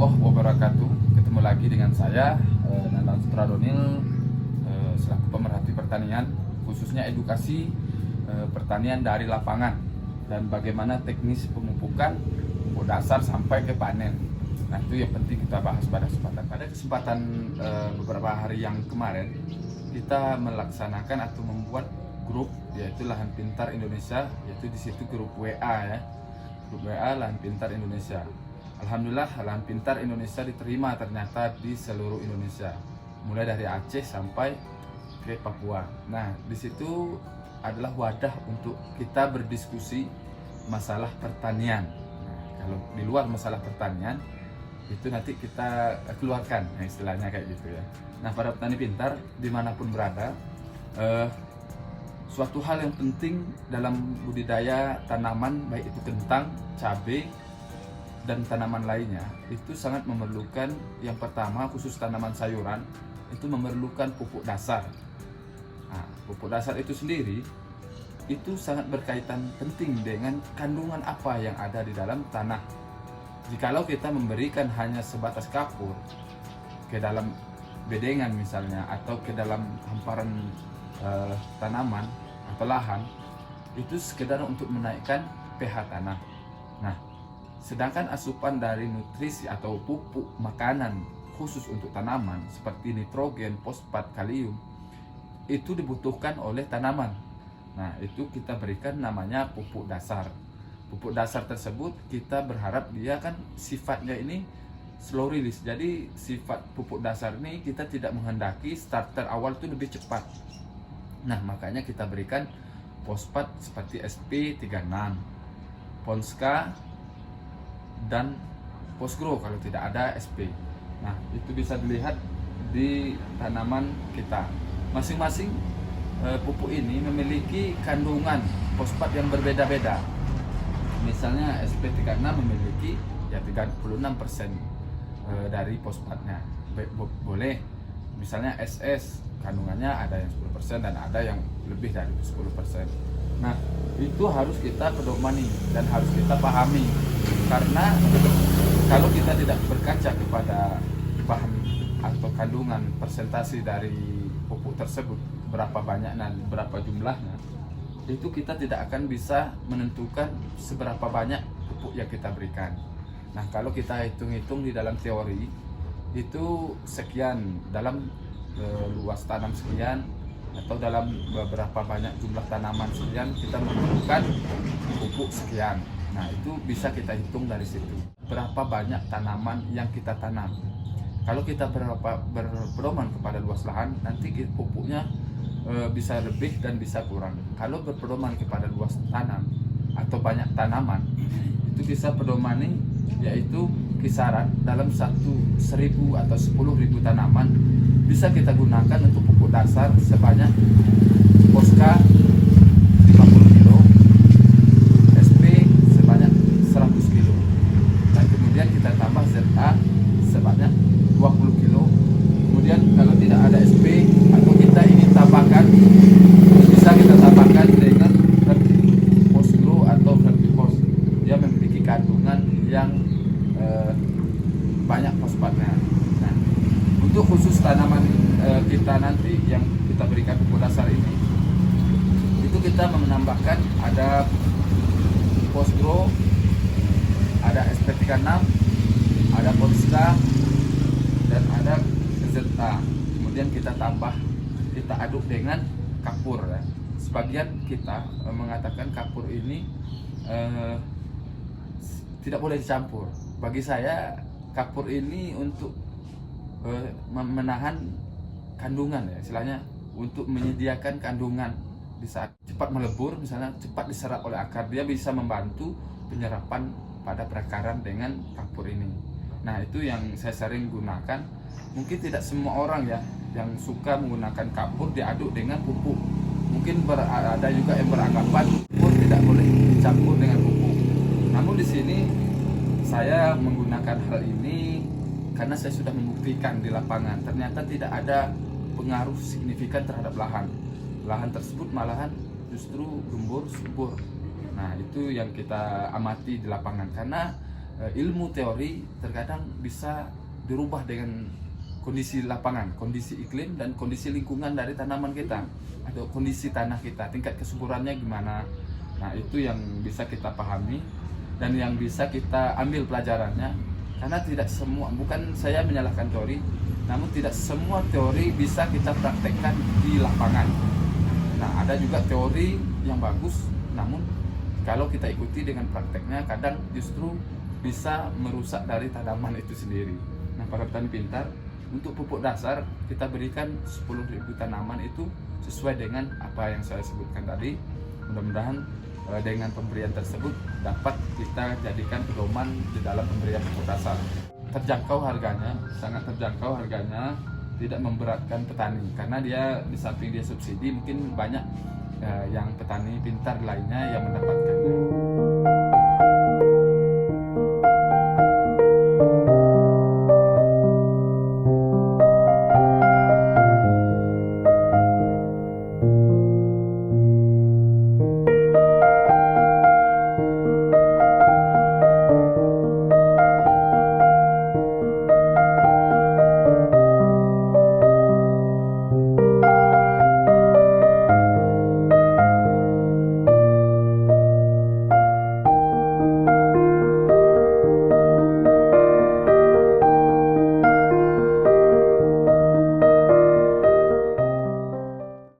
warahmatullahi wabarakatuh. Ketemu lagi dengan saya Nandan Supradonil, selaku pemerhati pertanian, khususnya edukasi pertanian dari lapangan dan bagaimana teknis pemupukan, pupuk dasar sampai ke panen. Nah, itu yang penting kita bahas pada kesempatan beberapa hari yang kemarin kita melaksanakan atau membuat grup, yaitu Lahan Pintar Indonesia, yaitu di situ grup WA ya, grup WA Lahan Pintar Indonesia. Alhamdulillah, Lahan Pintar Indonesia diterima ternyata di seluruh Indonesia, mulai dari Aceh sampai ke Papua. Nah, di situ adalah wadah untuk kita berdiskusi masalah pertanian. Nah, kalau di luar masalah pertanian, itu nanti kita keluarkan, nah, istilahnya kayak gitu ya. Nah, para petani pintar dimanapun berada, suatu hal yang penting dalam budidaya tanaman, baik itu kentang, cabai, dan tanaman lainnya, itu sangat memerlukan, yang pertama khusus tanaman sayuran, itu memerlukan pupuk dasar. Nah, pupuk dasar itu sendiri itu sangat berkaitan penting dengan kandungan apa yang ada di dalam tanah. Jikalau kita memberikan hanya sebatas kapur ke dalam bedengan misalnya, atau ke dalam hamparan tanaman atau lahan, itu sekedar untuk menaikkan pH tanah. Nah, sedangkan asupan dari nutrisi atau pupuk makanan khusus untuk tanaman seperti nitrogen, fosfat, kalium, itu dibutuhkan oleh tanaman. Nah, itu kita berikan namanya pupuk dasar. Pupuk dasar tersebut kita berharap dia kan sifatnya ini slow release. Jadi sifat pupuk dasar ini kita tidak menghendaki starter awal itu lebih cepat. Nah, makanya kita berikan fosfat seperti SP36, Ponska, dan Postgrow kalau tidak ada SP. Nah, itu bisa dilihat di tanaman kita. Masing-masing pupuk ini memiliki kandungan fosfat yang berbeda-beda. Misalnya SP36 memiliki ya 36% dari fosfatnya. Boleh misalnya SS kandungannya ada yang 10% dan ada yang lebih dari 10%. Nah, itu harus kita pedomani dan harus kita pahami, karena kalau kita tidak berkaca kepada bahan atau kandungan persentase dari pupuk tersebut, berapa banyak dan berapa jumlahnya, itu kita tidak akan bisa menentukan seberapa banyak pupuk yang kita berikan. Nah, kalau kita hitung-hitung di dalam teori itu sekian dalam luas tanam sekian, atau dalam beberapa banyak jumlah tanaman sekian, kita memerlukan pupuk sekian. Nah, itu bisa kita hitung dari situ berapa banyak tanaman yang kita tanam. Kalau kita berpedoman kepada luas lahan, nanti pupuknya bisa lebih dan bisa kurang. Kalau berpedoman kepada luas tanam atau banyak tanaman, itu bisa pedomani yaitu kisaran dalam 1.000 atau 10.000 tanaman bisa kita gunakan untuk pupuk dasar sebanyak Posca 50 kilo, SP sebanyak 100 kilo, dan kemudian kita tambah ZA sebanyak 20 kilo. Kemudian kalau tidak ada SP atau kita ingin tambahkan, bisa kita tambahkan dengan Postgrow atau Vertipos. Dia memiliki kandungan yang banyak fosfatnya. Nah, untuk khusus tanaman kita nanti yang kita berikan pupuk dasar ini, itu kita menambahkan ada Postgrow, ada SP36, ada Polska, dan ada ZA. Kemudian kita tambah, kita aduk dengan kapur ya. Sebagian kita mengatakan kapur ini tidak boleh dicampur. Bagi saya kapur ini untuk menahan kandungan ya, istilahnya untuk menyediakan kandungan di saat cepat melebur, misalnya cepat diserap oleh akar, dia bisa membantu penyerapan pada perakaran dengan kapur ini. Nah, itu yang saya sering gunakan. Mungkin tidak semua orang ya yang suka menggunakan kapur diaduk dengan pupuk. Mungkin ada juga yang beranggapan kapur tidak boleh dicampur dengan pupuk. Namun di sini saya menggunakan hal ini karena saya sudah membuktikan di lapangan ternyata tidak ada pengaruh signifikan terhadap lahan. Lahan tersebut malahan justru gembur subur. Nah, itu yang kita amati di lapangan, karena ilmu teori terkadang bisa dirubah dengan kondisi lapangan, kondisi iklim dan kondisi lingkungan dari tanaman kita atau kondisi tanah kita, tingkat kesuburannya gimana. Nah, itu yang bisa kita pahami dan yang bisa kita ambil pelajarannya, karena tidak semua, bukan saya menyalahkan teori, namun tidak semua teori bisa kita praktekkan di lapangan. Nah, ada juga teori yang bagus, namun kalau kita ikuti dengan prakteknya kadang justru bisa merusak dari tanaman itu sendiri. Nah, para petani pintar, untuk pupuk dasar kita berikan 10.000 tanaman itu sesuai dengan apa yang saya sebutkan tadi. Mudah-mudahan dengan pemberian tersebut dapat kita jadikan pedoman di dalam pemberian pupuk dasar. Terjangkau harganya, sangat terjangkau harganya, tidak memberatkan petani karena dia di samping dia subsidi, mungkin banyak yang petani pintar lainnya yang mendapatkannya.